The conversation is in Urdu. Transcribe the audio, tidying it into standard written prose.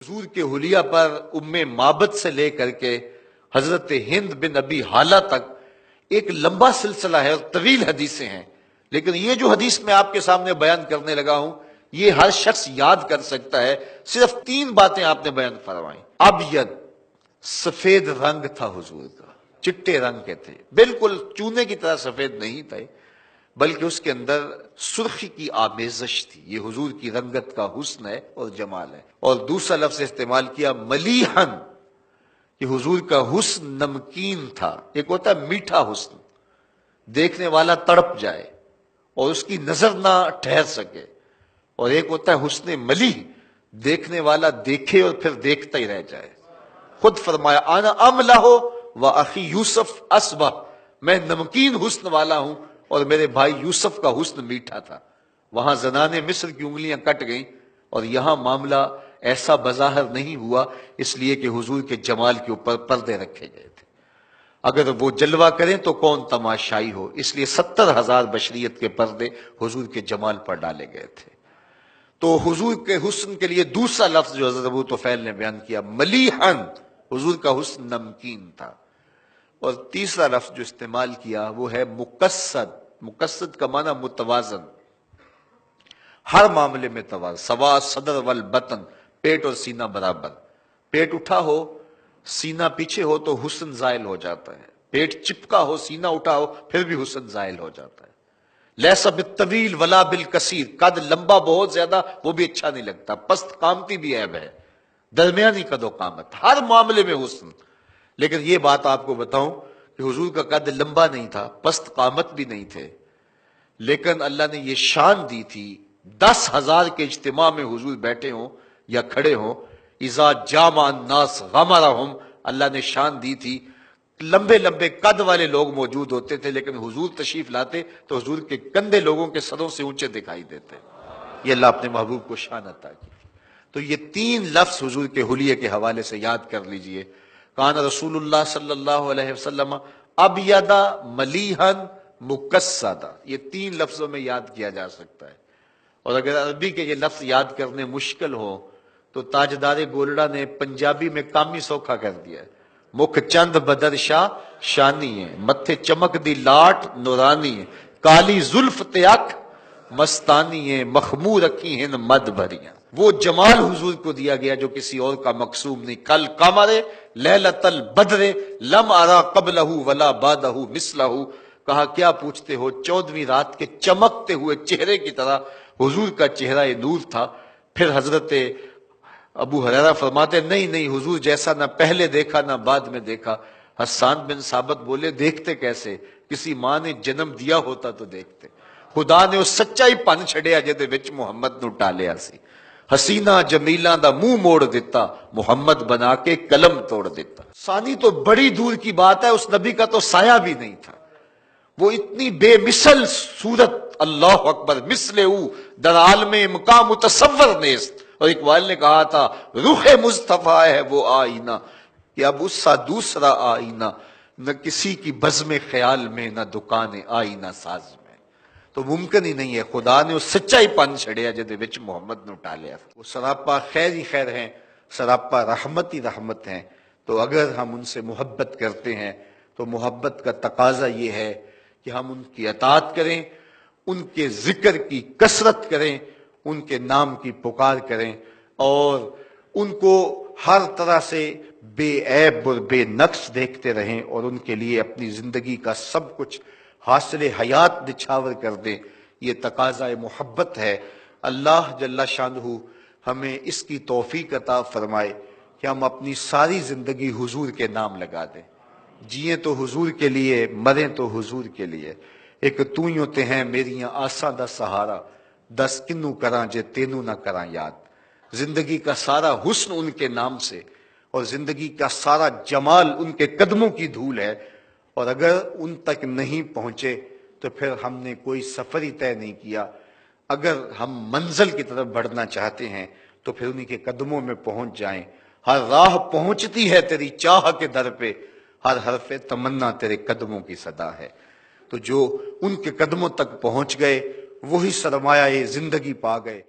حضور کے حلیہ پر ام معبد سے لے کر کے حضرت ہند بن ابی حالہ تک ایک لمبا سلسلہ ہے اور طویل حدیثیں ہیں، لیکن یہ جو حدیث میں آپ کے سامنے بیان کرنے لگا ہوں یہ ہر شخص یاد کر سکتا ہے۔ صرف 3 باتیں آپ نے بیان فرمائیں۔ ابید، سفید رنگ تھا حضور کا، چٹے رنگ کے تھے، بالکل چونے کی طرح سفید نہیں تھے، بلکہ اس کے اندر سرخی کی آمیزش تھی۔ یہ حضور کی رنگت کا حسن ہے اور جمال ہے۔ اور دوسرا لفظ استعمال کیا ملیحن، کہ حضور کا حسن نمکین تھا۔ ایک ہوتا ہے میٹھا حسن، دیکھنے والا تڑپ جائے اور اس کی نظر نہ ٹھہر سکے، اور ایک ہوتا ہے حسن ملیح، دیکھنے والا دیکھے اور پھر دیکھتا ہی رہ جائے۔ خود فرمایا انا املہ و اخی یوسف اصبح، میں نمکین حسن والا ہوں اور میرے بھائی یوسف کا حسن میٹھا تھا۔ وہاں زنان مصر کی انگلیاں کٹ گئیں، اور یہاں معاملہ ایسا بظاہر نہیں ہوا، اس لیے کہ حضور کے جمال کے اوپر پردے رکھے گئے تھے۔ اگر وہ جلوہ کریں تو کون تماشائی ہو، اس لیے 70,000 بشریت کے پردے حضور کے جمال پر ڈالے گئے تھے۔ تو حضور کے حسن کے لیے دوسرا لفظ جو حضرت ابو طفیل نے بیان کیا ملیحن، حضور کا حسن نمکین تھا۔ اور تیسرا لفظ جو استعمال کیا وہ ہے مقصد۔ مقصد کا معنی متوازن، ہر معاملے میں توازن، سوا صدر والبطن، پیٹ اور سینہ برابر۔ پیٹ اٹھا ہو سینہ پیچھے ہو تو حسن زائل ہو جاتا ہے، پیٹ چپکا ہو سینہ اٹھا ہو پھر بھی حسن زائل ہو جاتا ہے۔ لیسا بالطویل ولا بالکثیر، قد لمبا بہت زیادہ وہ بھی اچھا نہیں لگتا، پست قامتی بھی عیب ہے، درمیانی قد و قامت، ہر معاملے میں حسن۔ لیکن یہ بات آپ کو بتاؤں کہ حضور کا قد لمبا نہیں تھا، پست قامت بھی نہیں تھے، لیکن اللہ نے یہ شان دی تھی 10,000 کے اجتماع میں حضور بیٹھے ہوں یا کھڑے ہوں، اذا جامع الناس غمرہم، اللہ نے شان دی تھی۔ لمبے لمبے قد والے لوگ موجود ہوتے تھے، لیکن حضور تشریف لاتے تو حضور کے کندھے لوگوں کے سروں سے اونچے دکھائی دیتے۔ یہ اللہ اپنے محبوب کو شان عطا کی۔ تو یہ 3 لفظ حضور کے حلیے کے حوالے سے یاد کر لیجئے۔ کان رسول اللہ صلی اللہ علیہ وسلم ابیض ملیحا مقصدا، یہ 3 لفظوں میں یاد کیا جا سکتا ہے۔ اور اگر عربی کے یہ لفظ یاد کرنے مشکل ہو تو تاجدار گولڑا نے پنجابی میں کامی سوکھا کر دیا ہے۔ مکھ چند بدر شاہ شانی ہے، متھے چمک دی لاٹ نورانی ہے، کالی زلف تے اکھ مستانی ہے، مخمور رکھی ہیں مد بھریاں۔ وہ جمال حضور کو دیا گیا جو کسی اور کا مقصوم نہیں۔ کل قمر لیلۃ البدر لم ارا قبلہ ولا بعدہ مثلہ، کہا کیا پوچھتے ہو، 14ویں رات کے چمکتے ہوئے چہرے کی طرح حضور کا چہرہ نور تھا۔ پھر حضرت ابو ہریرہ فرماتے نہیں نہیں، حضور جیسا نہ پہلے دیکھا نہ بعد میں دیکھا۔ حسان بن ثابت بولے دیکھتے کیسے، کسی ماں نے جنم دیا ہوتا تو دیکھتے۔ خدا نے اس سچائی پن چھڑیا جدے وچ محمد نو ٹالیا سی، حسینہ جمیلاں دا منہ موڑ دیتا، محمد بنا کے قلم توڑ دیتا۔ ثانی تو بڑی دور کی بات ہے، اس نبی کا تو سایہ بھی نہیں تھا، وہ اتنی بے مثل صورت، اللہ اکبر، مثل او در عالم مقام متصور نیست۔ اور اقبال نے کہا تھا روح مصطفیٰ ہے وہ آئینہ، کہ اب اس سا دوسرا آئینہ، نہ کسی کی بزم خیال میں نہ دکان آئینہ ساز میں۔ تو ممکن ہی نہیں ہے، خدا نے اس سچائی پن چھڑیا جدے وچ محمد نو ٹالیا۔ وہ سراپا خیر ہی خیر ہیں، سراپا رحمت ہی رحمت ہیں۔ تو اگر ہم ان سے محبت کرتے ہیں تو محبت کا تقاضا یہ ہے کہ ہم ان کی اطاعت کریں، ان کے ذکر کی کثرت کریں، ان کے نام کی پکار کریں، اور ان کو ہر طرح سے بے عیب اور بے نقص دیکھتے رہیں، اور ان کے لیے اپنی زندگی کا سب کچھ حاصل حیات نچھاور کر دیں۔ یہ تقاضا محبت ہے۔ اللہ جل شانہ ہمیں اس کی توفیق عطا فرمائے کہ ہم اپنی ساری زندگی حضور کے نام لگا دیں، جئیں تو حضور کے لیے، مریں تو حضور کے لیے۔ ایک تو ہی ہوتے ہیں میریاں آساں دا سہارا، 10 کنوں کراں جے تینوں نہ کراں یاد۔ زندگی کا سارا حسن ان کے نام سے، اور زندگی کا سارا جمال ان کے قدموں کی دھول ہے، اور اگر ان تک نہیں پہنچے تو پھر ہم نے کوئی سفر ہی طے نہیں کیا۔ اگر ہم منزل کی طرف بڑھنا چاہتے ہیں تو پھر انہی کے قدموں میں پہنچ جائیں۔ ہر راہ پہنچتی ہے تیری چاہ کے در پہ، ہر حرف تمنا تیرے قدموں کی صدا ہے۔ تو جو ان کے قدموں تک پہنچ گئے وہی سرمایہ زندگی پا گئے۔